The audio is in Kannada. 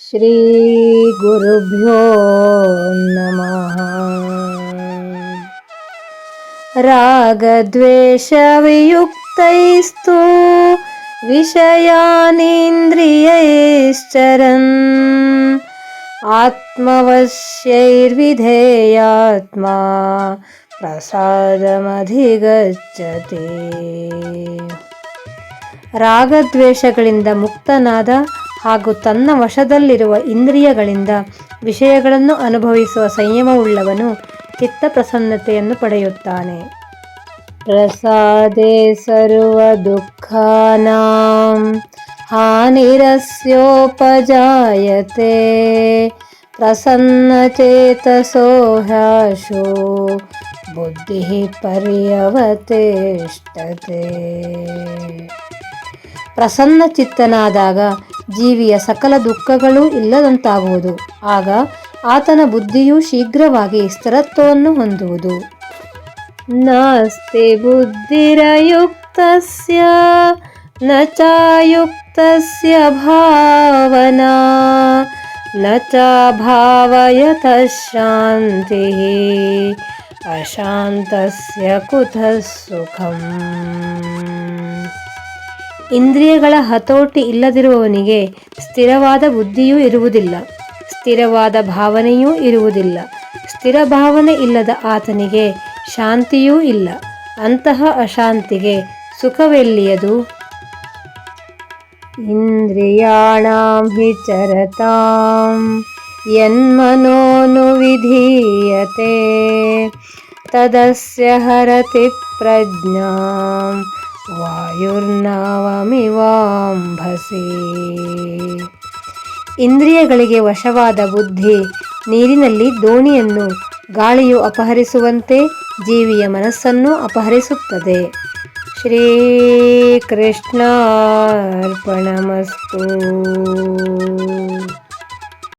ಶ್ರೀ ಗುರುಭ್ಯೋ ನಮಃ. ರಾಗದ್ವೇಷವಿಯುಕ್ತೈಸ್ತು ವಿಷಯಾನೇಂದ್ರಿಯೈಶ್ಚರನ್ ಆತ್ಮವಶ್ಯೈರ್ವಿಧೇಯಾತ್ಮಾ ಪ್ರಸಾದಮಧಿಗಚ್ಚತಿ. ರಾಗದ್ವೇಷಗಳಿಂದ ಮುಕ್ತನಾದ ಹಾಗೂ ತನ್ನ ವಶದಲ್ಲಿರುವ ಇಂದ್ರಿಯಗಳಿಂದ ವಿಷಯಗಳನ್ನು ಅನುಭವಿಸುವ ಸಂಯಮವುಳ್ಳವನು ಚಿತ್ತ ಪ್ರಸನ್ನತೆಯನ್ನು ಪಡೆಯುತ್ತಾನೆ. ಪ್ರಸಾದೇ ಸರ್ವ ದುಃಖಾನಾಂ ಹಾನಿರಸ್ಯೋಪಜಾಯತೆ ಪ್ರಸನ್ನಚೇತಸೋ ಹ್ಯಾಶೋ ಬುದ್ಧಿಃ ಪರ್ಯವತಿಷ್ಠತೆ. ಪ್ರಸನ್ನ ಚಿತ್ತನಾದಾಗ ಜೀವಿಯ ಸಕಲ ದುಃಖಗಳೂ ಇಲ್ಲದಂತಾಗುವುದು. ಆಗ ಆತನ ಬುದ್ಧಿಯು ಶೀಘ್ರವಾಗಿ ಸ್ಥಿರತ್ವವನ್ನು ಹೊಂದುವುದು. ನಾಸ್ತಿ ಬುದ್ಧಿರಯುಕ್ತಸ್ಯ ನ ಚಾಯುಕ್ತಸ್ಯ ಭಾವನಾ ನ ಚಾಭಾವಯತಃ ಶಾಂತಿಃ ಅಶಾಂತಸ್ಯ ಕುತಃ ಸುಖಂ. ಇಂದ್ರಿಯಗಳ ಹತೋಟಿ ಇಲ್ಲದಿರುವವನಿಗೆ ಸ್ಥಿರವಾದ ಬುದ್ಧಿಯೂ ಇರುವುದಿಲ್ಲ, ಸ್ಥಿರವಾದ ಭಾವನೆಯೂ ಇರುವುದಿಲ್ಲ. ಸ್ಥಿರ ಭಾವನೆ ಇಲ್ಲದ ಆತನಿಗೆ ಶಾಂತಿಯೂ ಇಲ್ಲ. ಅಂತಹ ಅಶಾಂತಿಗೆ ಸುಖವೆಲ್ಲಿಯದು? ಇಂದ್ರಿಯಾಣಾಂ ಹಿ ಚರತಾಂ ಯನ್ಮನೋನು ವಿಧೀಯತೆ ತದಸ್ಯ ಹರತಿ ಪ್ರಜ್ಞಾಂ ವಾಯುರ್ನಾವಮಿವಾಂಭಸಿ. ಇಂದ್ರಿಯಗಳಿಗೆ ವಶವಾದ ಬುದ್ಧಿ ನೀರಿನಲ್ಲಿ ದೋಣಿಯನ್ನು ಗಾಳಿಯು ಅಪಹರಿಸುವಂತೆ ಜೀವಿಯ ಮನಸ್ಸನ್ನು ಅಪಹರಿಸುತ್ತದೆ. ಶ್ರೀ ಕೃಷ್ಣಾರ್ಪಣಮಸ್ತು.